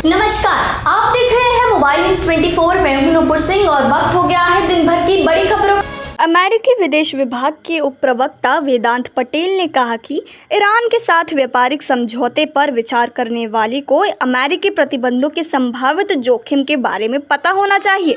नमस्कार, आप देख रहे हैं मोबाइल न्यूज 24। मैं हूं नूपुर सिंह और वक्त हो गया है दिन भर की बड़ी खबरों। अमेरिकी विदेश विभाग के उप प्रवक्ता वेदांत पटेल ने कहा कि ईरान के साथ व्यापारिक समझौते पर विचार करने वाले को अमेरिकी प्रतिबंधों के संभावित जोखिम के बारे में पता होना चाहिए।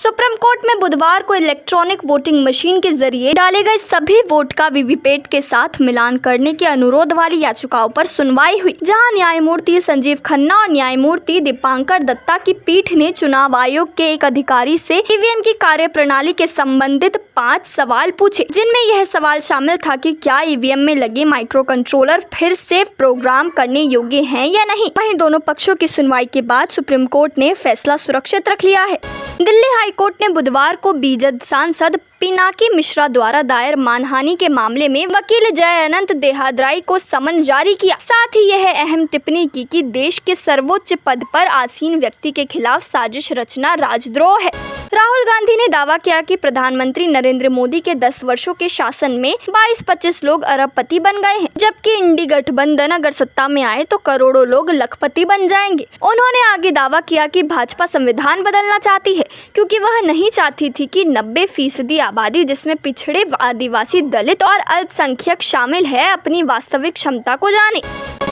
सुप्रीम कोर्ट में बुधवार को इलेक्ट्रॉनिक वोटिंग मशीन के जरिए डाले गए सभी वोट का वीवीपैट के साथ मिलान करने के अनुरोध वाली याचिकाओं पर सुनवाई हुई, जहां न्यायमूर्ति संजीव खन्ना और न्यायमूर्ति दीपांकर दत्ता की पीठ ने चुनाव आयोग के एक अधिकारी से ईवीएम की कार्यप्रणाली के संबंधित 5 सवाल पूछे, जिनमें यह सवाल शामिल था कि क्या ईवीएम में लगे माइक्रो कंट्रोलर फिर से प्रोग्राम करने योग्य हैं या नहीं। वहीं दोनों पक्षों की सुनवाई के बाद सुप्रीम कोर्ट ने फैसला सुरक्षित रख लिया है। दिल्ली हाई कोर्ट ने बुधवार को बीजद सांसद पिनाकी मिश्रा द्वारा दायर मानहानि के मामले में वकील जय अनंत देहाद्राई को समन जारी किया। साथ ही यह अहम टिप्पणी की कि देश के सर्वोच्च पद पर आसीन व्यक्ति के खिलाफ साजिश रचना राजद्रोह है। राहुल गांधी ने दावा किया कि प्रधानमंत्री नरेंद्र मोदी के 10 वर्षों के शासन में 22-25 लोग अरबपति बन गए हैं, जबकि इंडी गठबंधन अगर सत्ता में आए तो करोड़ों लोग लखपति बन जाएंगे। उन्होंने आगे दावा किया कि भाजपा संविधान बदलना चाहती है क्योंकि वह नहीं चाहती थी कि 90% आबादी, जिसमें पिछड़े, आदिवासी, दलित और अल्पसंख्यक शामिल है, अपनी वास्तविक क्षमता को जाने।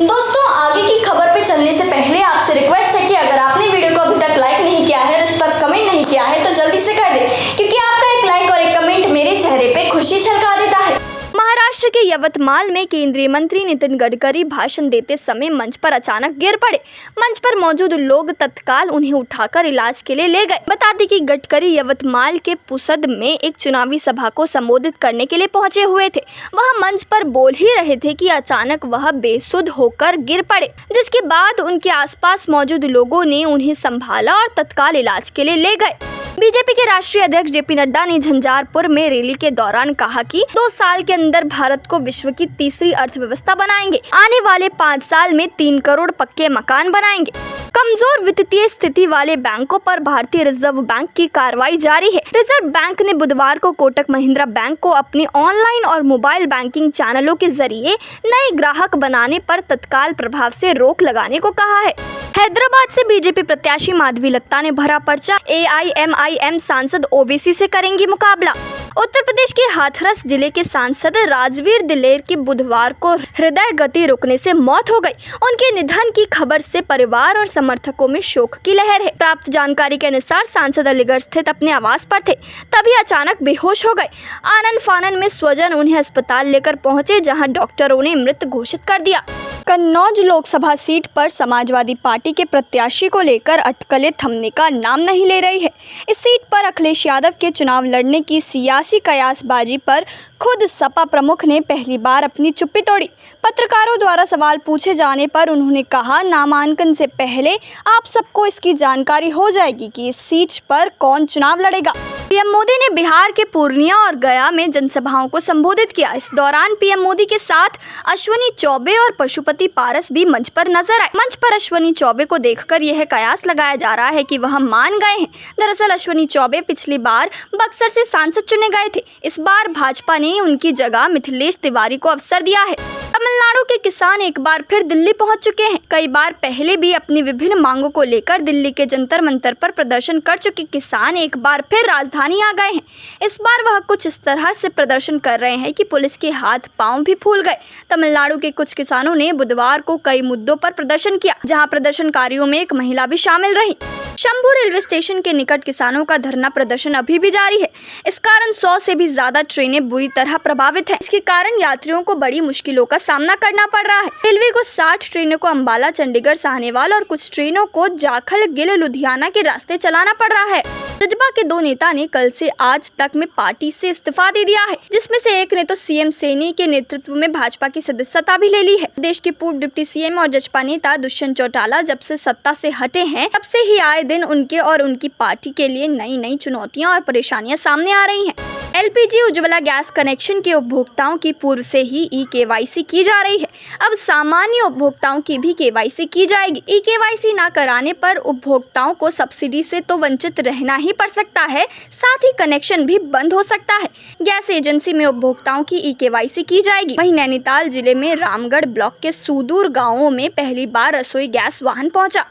दोस्तों, आगे की खबर पे चलने से पहले आपसे रिक्वेस्ट है कि अगर आपने वीडियो को अभी तक लाइक नहीं किया है और इस पर कमेंट नहीं किया है तो जल्दी से कर दे, क्योंकि आपका एक लाइक और एक कमेंट मेरे चेहरे पे खुशी छलका देता है। महाराष्ट्र के यवतमाल में केंद्रीय मंत्री नितिन गडकरी भाषण देते समय मंच पर अचानक गिर पड़े। मंच पर मौजूद लोग तत्काल उन्हें उठाकर इलाज के लिए ले गए। बता दें कि गडकरी यवतमाल के पुसद में एक चुनावी सभा को संबोधित करने के लिए पहुंचे हुए थे। वह मंच पर बोल ही रहे थे कि अचानक वह बेसुध होकर गिर पड़े, जिसके बाद उनके आसपास मौजूद लोगों ने उन्हें संभाला और तत्काल इलाज के लिए ले गए। बीजेपी के राष्ट्रीय अध्यक्ष जेपी नड्डा ने झंझारपुर में रैली के दौरान कहा कि 2 साल के अंदर भारत को विश्व की तीसरी अर्थव्यवस्था बनाएंगे। आने वाले 5 साल में 3 करोड़ पक्के मकान बनाएंगे। कमजोर वित्तीय स्थिति वाले बैंकों पर भारतीय रिजर्व बैंक की कार्रवाई जारी है। रिजर्व बैंक ने बुधवार को कोटक महिंद्रा बैंक को अपने ऑनलाइन और मोबाइल बैंकिंग चैनलों के जरिए नए ग्राहक बनाने पर तत्काल प्रभाव से रोक लगाने को कहा है। हैदराबाद से बीजेपी प्रत्याशी माधवी लत्ता ने भरा पर्चा। AIMIM सांसद ओवैसी से करेंगी मुकाबला। उत्तर प्रदेश के हाथरस जिले के सांसद राजवीर दिलेर की बुधवार को हृदय गति रुकने से मौत हो गई। उनके निधन की खबर से परिवार और समर्थकों में शोक की लहर है। प्राप्त जानकारी के अनुसार सांसद अलीगढ़ स्थित अपने आवास पर थे, तभी अचानक बेहोश हो गए। आनन फानन में स्वजन उन्हें अस्पताल लेकर पहुंचे, जहां डॉक्टरों ने मृत घोषित कर दिया। कन्नौज लोकसभा सीट पर समाजवादी पार्टी के प्रत्याशी को लेकर अटकलें थमने का नाम नहीं ले रही है। इस सीट पर अखिलेश यादव के चुनाव लड़ने की सियासी कयासबाजी पर खुद सपा प्रमुख ने पहली बार अपनी चुप्पी तोड़ी। पत्रकारों द्वारा सवाल पूछे जाने पर उन्होंने कहा, नामांकन से पहले आप सबको इसकी जानकारी हो जाएगी कि इस सीट पर कौन चुनाव लड़ेगा। पीएम मोदी ने बिहार के पूर्णिया और गया में जनसभाओं को संबोधित किया। इस दौरान पीएम मोदी के साथ अश्विनी चौबे और पशुपति पारस भी मंच पर नजर आए। मंच पर अश्विनी चौबे को देखकर यह कयास लगाया जा रहा है कि वह मान गए हैं। दरअसल अश्विनी चौबे पिछली बार बक्सर से सांसद चुने गए थे। इस बार भाजपा ने उनकी जगह मिथिलेश तिवारी को अवसर दिया है। तमिलनाडु के किसान एक बार फिर दिल्ली पहुंच चुके हैं। कई बार पहले भी अपनी विभिन्न मांगों को लेकर दिल्ली के जंतर मंतर पर प्रदर्शन कर चुके किसान एक बार फिर राजधानी आ गए हैं। इस बार वह कुछ इस तरह से प्रदर्शन कर रहे हैं कि पुलिस के हाथ पांव भी फूल गए। तमिलनाडु के कुछ किसानों ने बुधवार को कई मुद्दों पर प्रदर्शन किया, जहां प्रदर्शनकारियों में एक महिला भी शामिल रही। शंभू रेलवे स्टेशन के निकट किसानों का धरना प्रदर्शन अभी भी जारी है। इस कारण 100 से भी ज्यादा ट्रेनें बुरी तरह प्रभावित हैं। इसके कारण यात्रियों को बड़ी मुश्किलों का सामना करना पड़ रहा है। रेलवे को 60 ट्रेनों को अंबाला, चंडीगढ़, साहनेवाल और कुछ ट्रेनों को जाखल, गिल, लुधियाना के रास्ते चलाना पड़ रहा है। जजपा के 2 नेता ने कल से आज तक में पार्टी से इस्तीफा दे दिया है, जिसमें से एक ने तो सीएम सैनी के नेतृत्व में भाजपा की सदस्यता भी ले ली है। देश के पूर्व डिप्टी सीएम और जजपा नेता दुष्यंत चौटाला जब से सत्ता से हटे हैं, तब से ही आए दिन उनके और उनकी पार्टी के लिए नई नई चुनौतियां और परेशानियां सामने आ रही हैं। एलपीजी उज्ज्वला गैस कनेक्शन के उपभोक्ताओं की पूर्व से ही ई-केवाईसी की जा रही है। अब सामान्य उपभोक्ताओं की भी केवाईसी की जाएगी। ई-केवाईसी न कराने पर उपभोक्ताओं को सब्सिडी से तो वंचित रहना ही पड़ सकता है, साथ ही कनेक्शन भी बंद हो सकता है। गैस एजेंसी में उपभोक्ताओं की ई-केवाईसी की जाएगी। वहीं नैनीताल जिले में रामगढ़ ब्लॉक के सुदूर गाँवों में पहली बार रसोई गैस वाहन पहुंचा।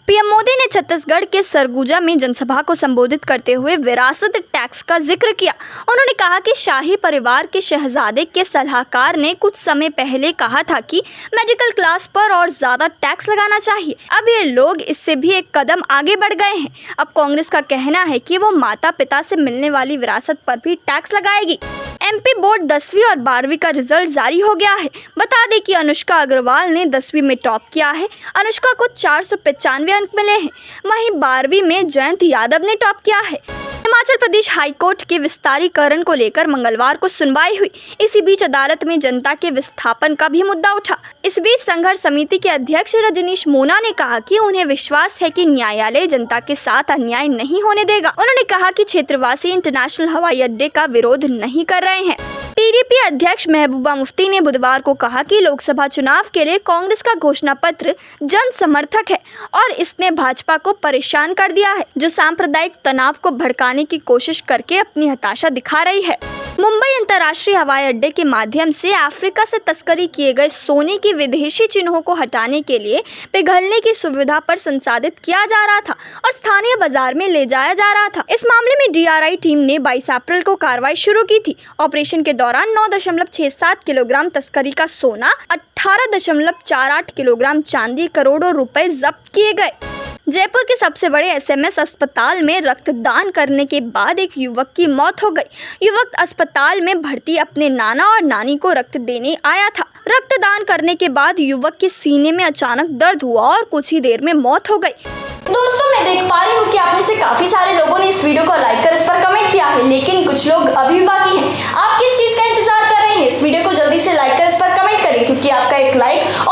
पीएम मोदी ने छत्तीसगढ़ के सरगुजा में जनसभा को संबोधित करते हुए विरासत टैक्स का जिक्र किया। उन्होंने कहा कि शाही परिवार के शहजादे के सलाहकार ने कुछ समय पहले कहा था कि मेडिकल क्लास पर और ज्यादा टैक्स लगाना चाहिए। अब ये लोग इससे भी एक कदम आगे बढ़ गए हैं। अब कांग्रेस का कहना है कि वो माता पिता से मिलने वाली विरासत पर भी टैक्स लगाएगी। एमपी बोर्ड 10वीं और 12वीं का रिजल्ट जारी हो गया है। बता दें कि अनुष्का अग्रवाल ने 10वीं में टॉप किया है। अनुष्का को 495 अंक मिले हैं। वहीं 12वीं में जयंत यादव ने टॉप किया है। हिमाचल प्रदेश हाईकोर्ट के विस्तारीकरण को लेकर मंगलवार को सुनवाई हुई। इसी बीच अदालत में जनता के विस्थापन का भी मुद्दा उठा। इस बीच संघर्ष समिति के अध्यक्ष रजनीश मोना ने कहा कि उन्हें विश्वास है कि न्यायालय जनता के साथ अन्याय नहीं होने देगा। उन्होंने कहा कि क्षेत्रवासी इंटरनेशनल हवाई अड्डे का विरोध नहीं कर रहे हैं। टीडीपी अध्यक्ष महबूबा मुफ्ती ने बुधवार को कहा कि लोकसभा चुनाव के लिए कांग्रेस का घोषणा पत्र जन समर्थक है और इसने भाजपा को परेशान कर दिया है, जो सांप्रदायिक तनाव को भड़काने की कोशिश करके अपनी हताशा दिखा रही है। मुंबई अंतर्राष्ट्रीय हवाई अड्डे के माध्यम से अफ्रीका से तस्करी किए गए सोने के विदेशी चिन्हों को हटाने के लिए पिघलने की सुविधा पर संसाधित किया जा रहा था और स्थानीय बाजार में ले जाया जा रहा था। इस मामले में डीआरआई टीम ने 22 अप्रैल को कार्रवाई शुरू की थी। ऑपरेशन के दौरान 9.67 किलोग्राम तस्करी का सोना, 18.48 किलोग्राम चांदी, करोड़ों रुपए जब्त किए गए। जयपुर के सबसे बड़े एसएमएस अस्पताल में रक्तदान करने के बाद एक युवक की मौत हो गई। युवक अस्पताल में भर्ती अपने नाना और नानी को रक्त देने आया था। रक्तदान करने के बाद युवक के सीने में अचानक दर्द हुआ और कुछ ही देर में मौत हो गई। दोस्तों, मैं देख पा रही हूँ कि आप में से काफी सारे लोगों ने इस वीडियो को लाइक कर इस पर कमेंट किया है, लेकिन कुछ लोग अभी भी बाकी हैं। आप किस चीज का इंतजार कर रहे हैं? इस वीडियो को जल्दी से लाइक कर इस पर कमेंट करें, क्योंकि आपका एक लाइक